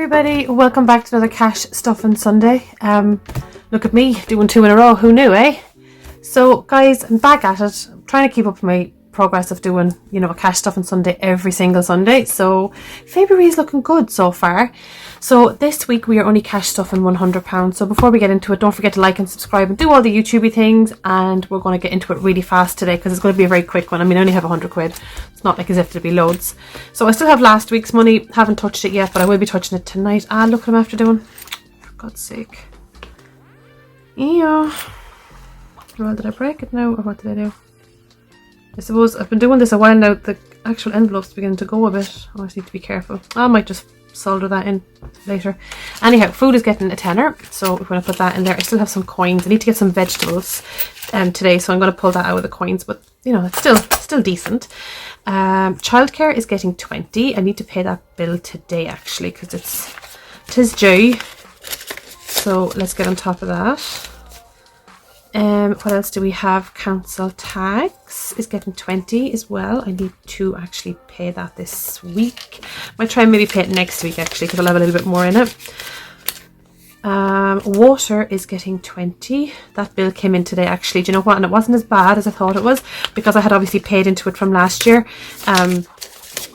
everybody, welcome back to another Cash Stuffing Sunday. Look at me doing 2 in a row, who knew, eh? So guys, I'm back at it. I'm trying to keep up with my progress of doing, a Cash Stuffing Sunday every single Sunday. So February is looking good so far. So this week we are only cash stuffing £100. So before we get into it, don't forget to like and subscribe and do all the YouTubey things. And we're going to get into it really fast today because it's going to be a very quick one. I mean, I only have £100. It's not like as if there'll be loads. So I still have last week's money. Haven't touched it yet, but I will be touching it tonight. Ah, look what I'm after doing. For God's sake. Yeah. Well, did I break it now or what did I do? I suppose I've been doing this a while now. The actual envelope's beginning to go a bit. I always need to be careful. I might just solder that in later. Anyhow, food is getting a tenner, so we're going to put that in there. I still have some coins. I need to get some vegetables today, so I'm going to pull that out of the coins, but it's still decent. Childcare is getting 20. I need to pay that bill today actually because tis due. So let's get on top of that. What else do we have? Council tax is getting 20 as well. I need to actually pay that this week. Might try and maybe pay it next week actually because I'll have a little bit more in it. Water is getting 20. That bill came in today actually. Do you know what? And it wasn't as bad as I thought it was because I had obviously paid into it from last year.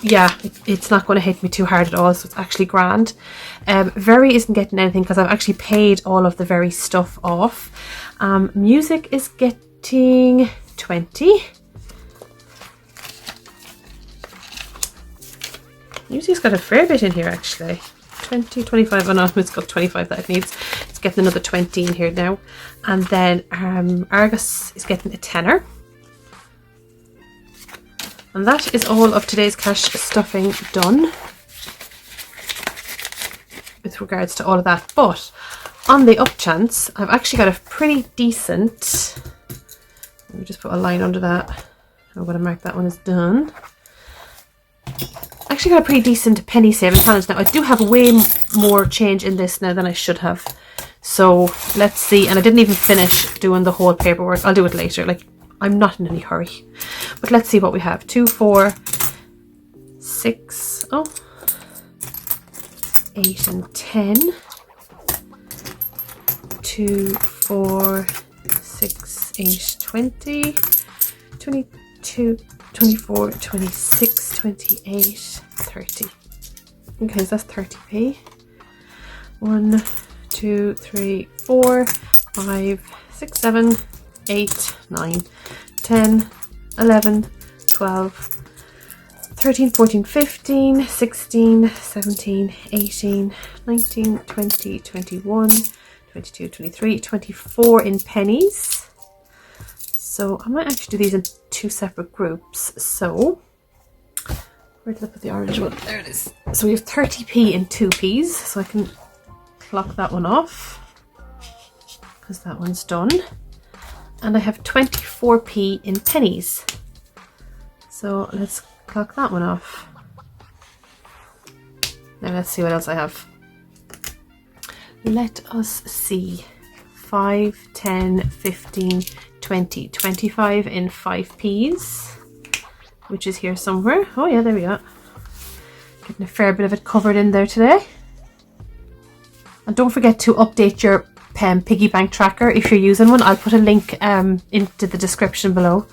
Yeah, it's not going to hit me too hard at all, so it's actually grand. Very isn't getting anything because I've actually paid all of the Very stuff off. Music is getting 20. Music's got a fair bit in here actually. 20, 25, oh no, it's got 25 that it needs. It's getting another 20 in here now. And then Argos is getting a tenner. And that is all of today's cash stuffing done with regards to all of that. But on the up chance, I've actually got a pretty decent, let me just put a line under that. I'm going to mark that one as done. Actually got a pretty decent penny saving challenge now. I do have way more change in this now than I should have. So let's see. And I didn't even finish doing the whole paperwork. I'll do it later. Like, I'm not in any hurry. But let's see what we have. 2, 4, 6, 8 and 10. 2, 4, 6, 8, 20, 22, 24, 26, 28, 30. Okay, so that's 30p. 1, 2, 3, 4, 5, 6, 7, 8, 9, 10, 11, 12, 13, 14, 15, 16, 17, 18, 19, 20, 21, 22, 23, 24 in pennies. So I might actually do these in 2 separate groups. So where did I put the orange one? There it is. So we have 30p in 2p's. So I can clock that one off because that one's done. And I have 24p in pennies. So let's clock that one off. Now let's see what else I have. Let us see. 5, 10, 15, 20, 25 in 5p's, which is here somewhere. Oh yeah, there we go. Getting a fair bit of it covered in there today. And don't forget to update your piggy bank tracker if you're using one. I'll put a link into the description below.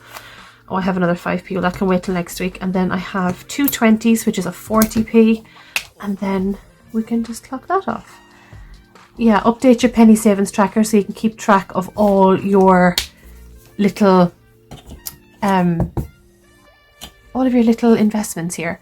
Oh, I have another 5p. Well, that can wait till next week. And then I have 2 20s, which is a 40p. And then we can just clock that off. Yeah, update your penny savings tracker so you can keep track of all your little investments here.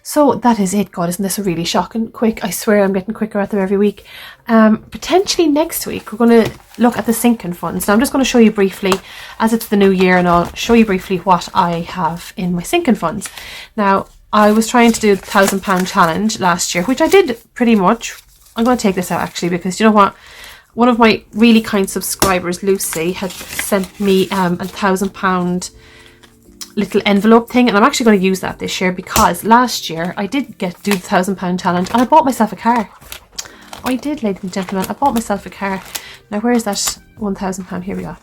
So that is it. God, isn't this a really shocking quick? I swear I'm getting quicker at them every week. Potentially next week we're going to look at the sinking funds. Now I'm just going to show you briefly, as it's the new year, and I'll show you briefly what I have in my sinking funds. Now I was trying to do the £1,000 challenge last year, which I did pretty much. I'm going to take this out actually because you know what? One of my really kind subscribers, Lucy, had sent me a £1,000 little envelope thing, and I'm actually going to use that this year because last year I did do the £1,000 challenge and I bought myself a car. I did, ladies and gentlemen. I bought myself a car. Now where is that £1,000? Here we go.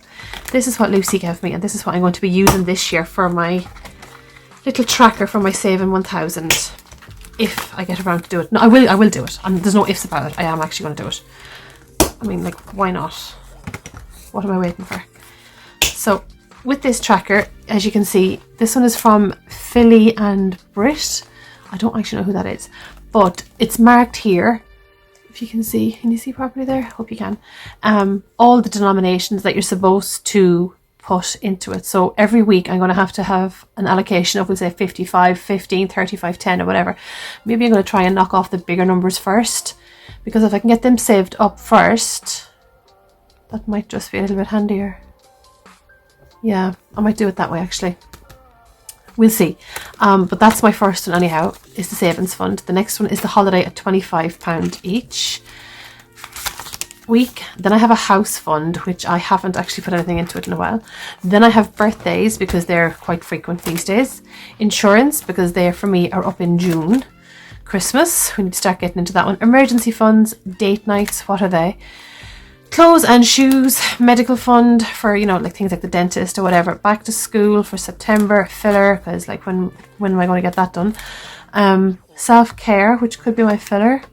This is what Lucy gave me, and this is what I'm going to be using this year for my little tracker for my saving 1000. if I get around to do it. No, I will do it. There's no ifs about it. I am actually going to do it. I mean, like, why not? What am I waiting for? So with this tracker, as you can see, this one is from Philly and Brit. I don't actually know who that is, but it's marked here. If you can see, can you see properly there? Hope you can. All the denominations that you're supposed to put into it. So every week I'm going to have an allocation of, we'll say 55, 15, 35, 10 or whatever. Maybe I'm going to try and knock off the bigger numbers first, because if I can get them saved up first, that might just be a little bit handier. Yeah, I might do it that way actually. We'll see. But that's my first one anyhow, is the savings fund. The next one is the holiday at £25 each week. Then I have a house fund, which I haven't actually put anything into it in a while. Then I have birthdays, because they're quite frequent these days. Insurance, because they for me are up in June. Christmas, we need to start getting into that one. Emergency funds, date nights, what are they? Clothes and shoes, medical fund for, you know, like things like the dentist or whatever. Back to school for September, filler, because like when am I going to get that done? Self-care, which could be my filler.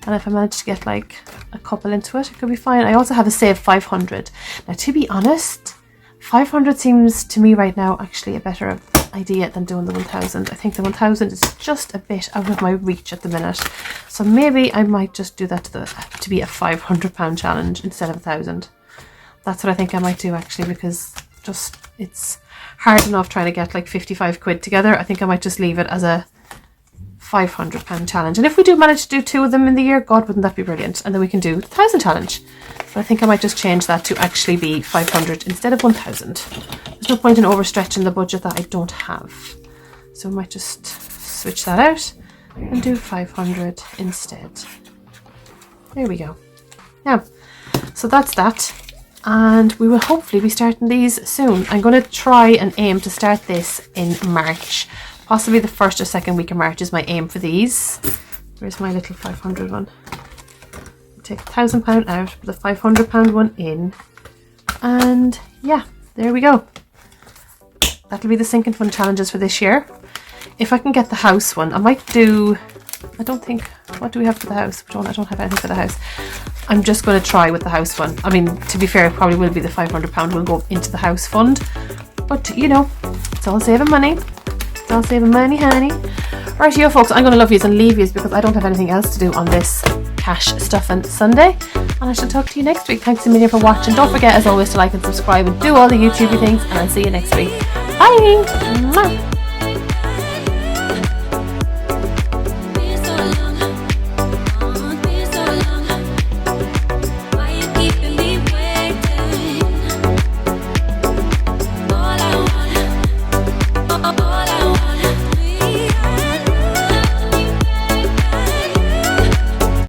And if I manage to get like a couple into it, it could be fine. I also have a save 500. Now, to be honest, 500 seems to me right now actually a better idea than doing the 1000. I think the 1000 is just a bit out of my reach at the minute. So maybe I might just do that to be a £500 challenge instead of 1000. That's what I think I might do actually, because just it's hard enough trying to get like 55 quid together. I think I might just leave it as a £500 challenge, and if we do manage to do 2 of them in the year, God, wouldn't that be brilliant? And then we can do the 1000 challenge. But I think I might just change that to actually be 500 instead of 1000. There's no point in overstretching the budget that I don't have, so we might just switch that out and do 500 instead. There we go. Now, so that's that, and we will hopefully be starting these soon. I'm going to try and aim to start this in March. Possibly the first or second week of March is my aim for these. Where's my little 500 one? Take £1,000 out, put the £500 one in, and yeah, there we go. That'll be the sinking fund challenges for this year. If I can get the house one, I might do, I don't think, what do we have for the house? I don't have anything for the house. I'm just going to try with the house one. I mean, to be fair, it probably will be the £500 will go into the house fund, but you know, it's all saving money. I'll save money, honey. Right, you folks, I'm going to love yous and leave yous because I don't have anything else to do on this cash stuffing Sunday, and I shall talk to you next week. Thanks a million for watching. Don't forget, as always, to like and subscribe and do all the YouTubey things, and I'll see you next week. Bye. Mwah.